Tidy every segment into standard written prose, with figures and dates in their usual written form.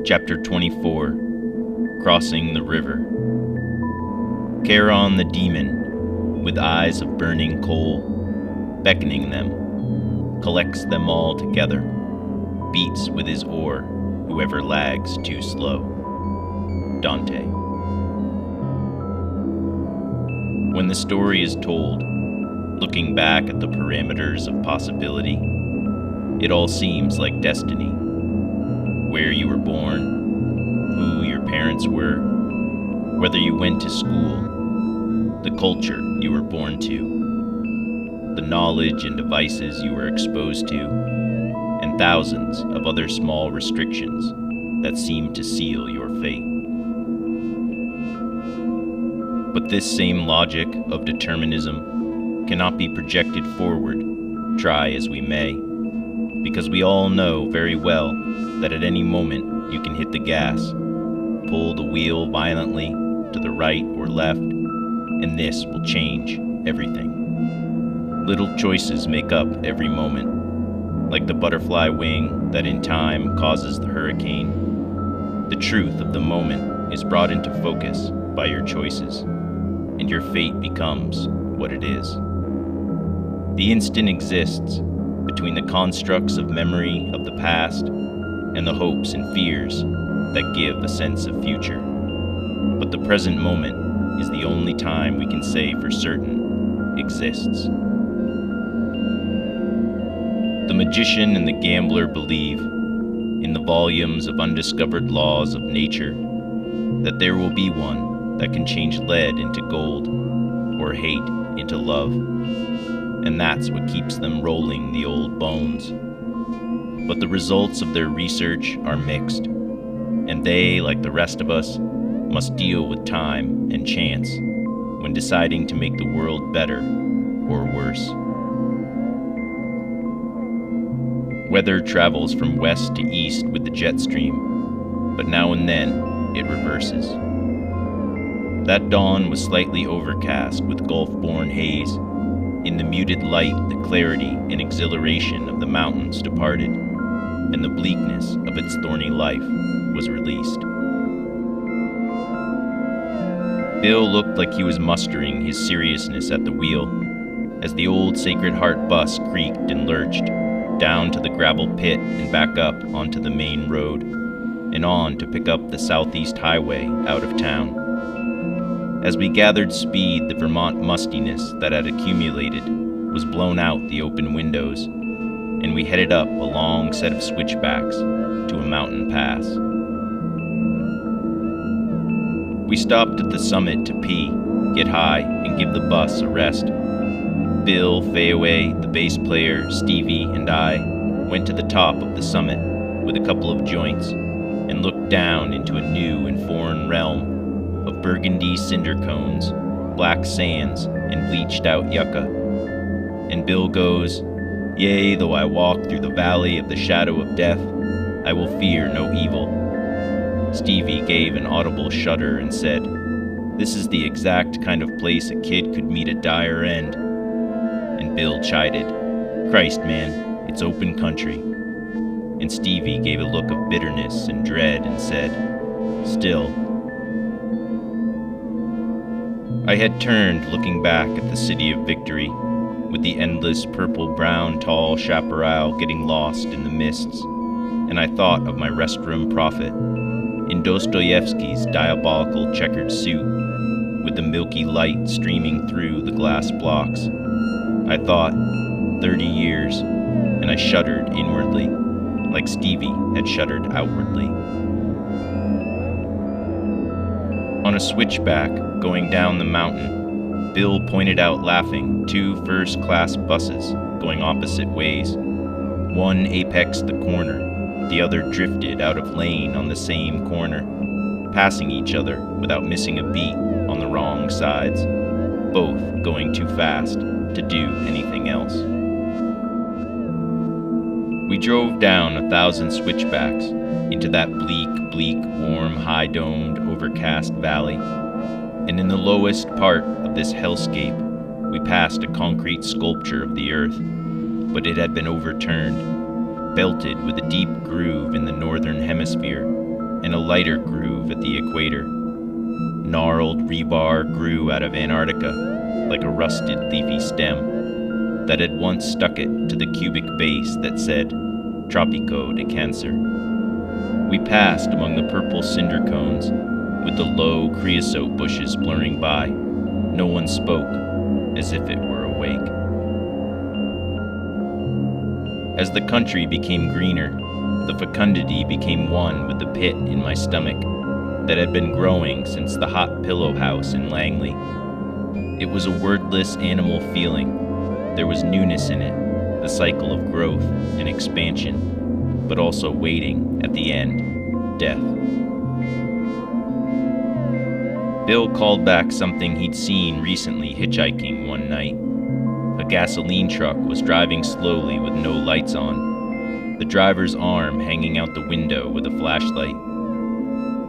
Chapter 24, Crossing the River. Charon the demon, with eyes of burning coal, beckoning them, collects them all together, beats with his oar whoever lags too slow. Dante. When the story is told, looking back at the parameters of possibility, it all seems like destiny. Where you were born, who your parents were, whether you went to school, the culture you were born to, the knowledge and devices you were exposed to, and thousands of other small restrictions that seem to seal your fate. But this same logic of determinism cannot be projected forward, try as we may, because we all know very well that at any moment you can hit the gas, pull the wheel violently to the right or left, and this will change everything. Little choices make up every moment, like the butterfly wing that in time causes the hurricane. The truth of the moment is brought into focus by your choices, and your fate becomes what it is. The instant exists between the constructs of memory of the past and the hopes and fears that give a sense of future. But the present moment is the only time we can say for certain exists. The magician and the gambler believe, in the volumes of undiscovered laws of nature, that there will be one that can change lead into gold or hate into love. And that's what keeps them rolling the old bones. But the results of their research are mixed, and they, like the rest of us, must deal with time and chance when deciding to make the world better or worse. Weather travels from west to east with the jet stream, but now and then it reverses. That dawn was slightly overcast with Gulf-born haze. In the muted light, the clarity and exhilaration of the mountains departed, and the bleakness of its thorny life was released. Bill looked like he was mustering his seriousness at the wheel, as the old Sacred Heart bus creaked and lurched, down to the gravel pit and back up onto the main road, and on to pick up the Southeast Highway out of town. As we gathered speed, the Vermont mustiness that had accumulated was blown out the open windows, and we headed up a long set of switchbacks to a mountain pass. We stopped at the summit to pee, get high, and give the bus a rest. Bill, Fayaway, the bass player, Stevie, and I went to the top of the summit with a couple of joints and looked down into a new and foreign realm of burgundy cinder cones, black sands, and bleached-out yucca. And Bill goes, "Yea, though I walk through the valley of the shadow of death, I will fear no evil." Stevie gave an audible shudder and said, "This is the exact kind of place a kid could meet a dire end." And Bill chided, "Christ, man, it's open country." And Stevie gave a look of bitterness and dread and said, "Still." I had turned, looking back at the city of victory, with the endless purple-brown tall chaparral getting lost in the mists, and I thought of my restroom prophet, in Dostoevsky's diabolical checkered suit, with the milky light streaming through the glass blocks. I thought, 30 years, and I shuddered inwardly, like Stevie had shuddered outwardly. On a switchback going down the mountain, Bill pointed out laughing 2 first-class buses going opposite ways. One apexed the corner, the other drifted out of lane on the same corner, passing each other without missing a beat on the wrong sides, both going too fast to do anything else. We drove down 1,000 switchbacks into that bleak, warm, high-domed, overcast valley, and in the lowest part of this hellscape, we passed a concrete sculpture of the earth, but it had been overturned, belted with a deep groove in the northern hemisphere, and a lighter groove at the equator. Gnarled rebar grew out of Antarctica like a rusted leafy stem that had once stuck it to the cubic base that said Tropico de Cancer. We passed among the purple cinder cones with the low creosote bushes blurring by. No one spoke, as if it were awake. As the country became greener, the fecundity became one with the pit in my stomach that had been growing since the hot pillow house in Langley. It was a wordless animal feeling. There was newness in it, the cycle of growth and expansion, but also waiting at the end, death. Bill called back something he'd seen recently hitchhiking one night. A gasoline truck was driving slowly with no lights on, the driver's arm hanging out the window with a flashlight.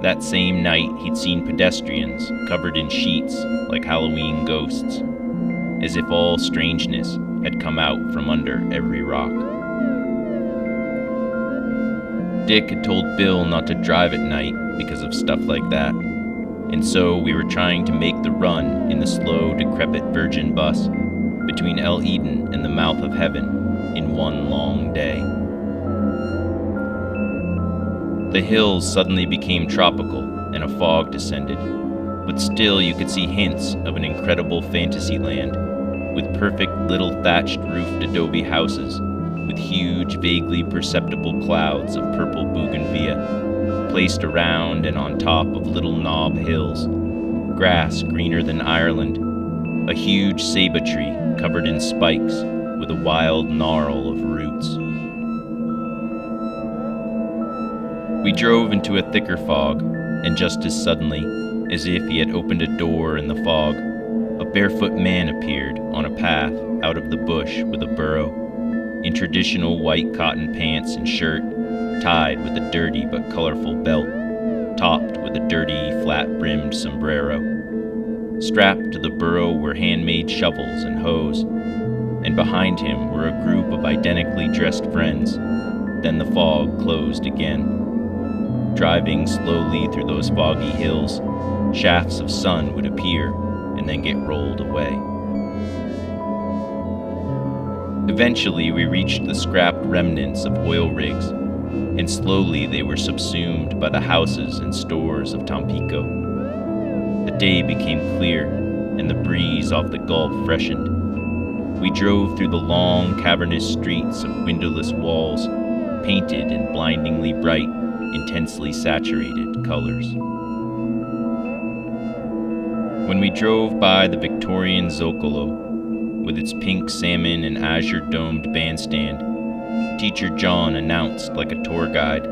That same night, he'd seen pedestrians covered in sheets like Halloween ghosts, as if all strangeness had come out from under every rock. Dick had told Bill not to drive at night because of stuff like that, and so we were trying to make the run in the slow, decrepit Virgin bus between El Eden and the mouth of heaven in one long day. The hills suddenly became tropical and a fog descended, but still you could see hints of an incredible fantasy land, with perfect little thatched roofed adobe houses, with huge, vaguely perceptible clouds of purple bougainvillea placed around and on top of little knob hills, grass greener than Ireland, a huge ceiba tree covered in spikes with a wild gnarl of roots. We drove into a thicker fog, and just as suddenly, as if he had opened a door in the fog, a barefoot man appeared on a path out of the bush with a burro, in traditional white cotton pants and shirt, tied with a dirty but colorful belt, topped with a dirty, flat-brimmed sombrero. Strapped to the burro were handmade shovels and hoes, and behind him were a group of identically dressed friends. Then the fog closed again. Driving slowly through those foggy hills, shafts of sun would appear and then get rolled away. Eventually, we reached the scrapped remnants of oil rigs, and slowly they were subsumed by the houses and stores of Tampico. The day became clear, and the breeze off the Gulf freshened. We drove through the long, cavernous streets of windowless walls, painted in blindingly bright, intensely saturated colors. When we drove by the Victorian Zocalo, with its pink salmon and azure-domed bandstand, Teacher John announced like a tour guide,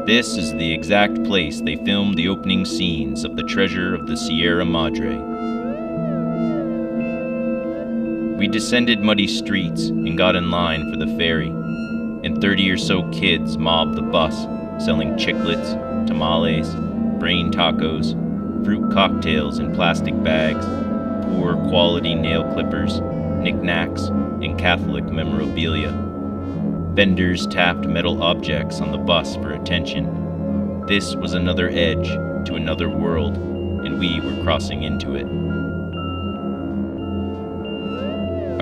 "This is the exact place they filmed the opening scenes of The Treasure of the Sierra Madre." We descended muddy streets and got in line for the ferry, and 30 or so kids mobbed the bus, selling chiclets, tamales, brain tacos, fruit cocktails in plastic bags, poor quality nail clippers, knickknacks, and Catholic memorabilia. Vendors tapped metal objects on the bus for attention. This was another edge to another world, and we were crossing into it.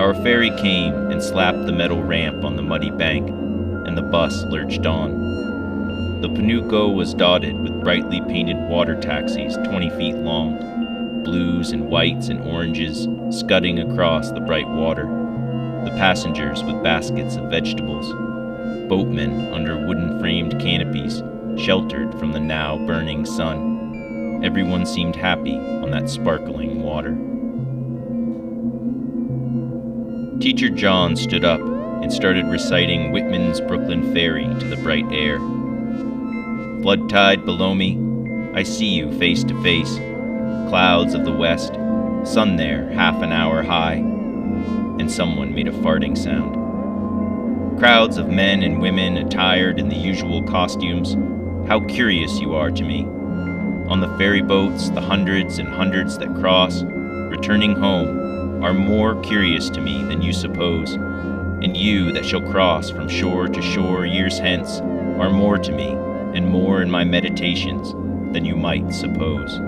Our ferry came and slapped the metal ramp on the muddy bank, and the bus lurched on. The Panuco was dotted with brightly painted water taxis 20 feet long, blues and whites and oranges scudding across the bright water, the passengers with baskets of vegetables, boatmen under wooden-framed canopies sheltered from the now burning sun. Everyone seemed happy on that sparkling water. Teacher John stood up and started reciting Whitman's Brooklyn Ferry to the bright air. Flood tide below me, I see you face to face, clouds of the west, sun there half an hour high, and someone made a farting sound. Crowds of men and women attired in the usual costumes, how curious you are to me. On the ferry boats, the hundreds and hundreds that cross, returning home, are more curious to me than you suppose, and you that shall cross from shore to shore years hence are more to me, and more in my meditations than you might suppose.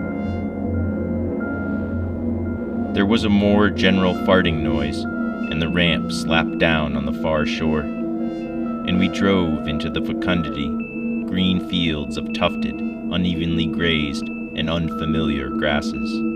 There was a more general farting noise, and the ramp slapped down on the far shore, and we drove into the fecundity, green fields of tufted, unevenly grazed, and unfamiliar grasses.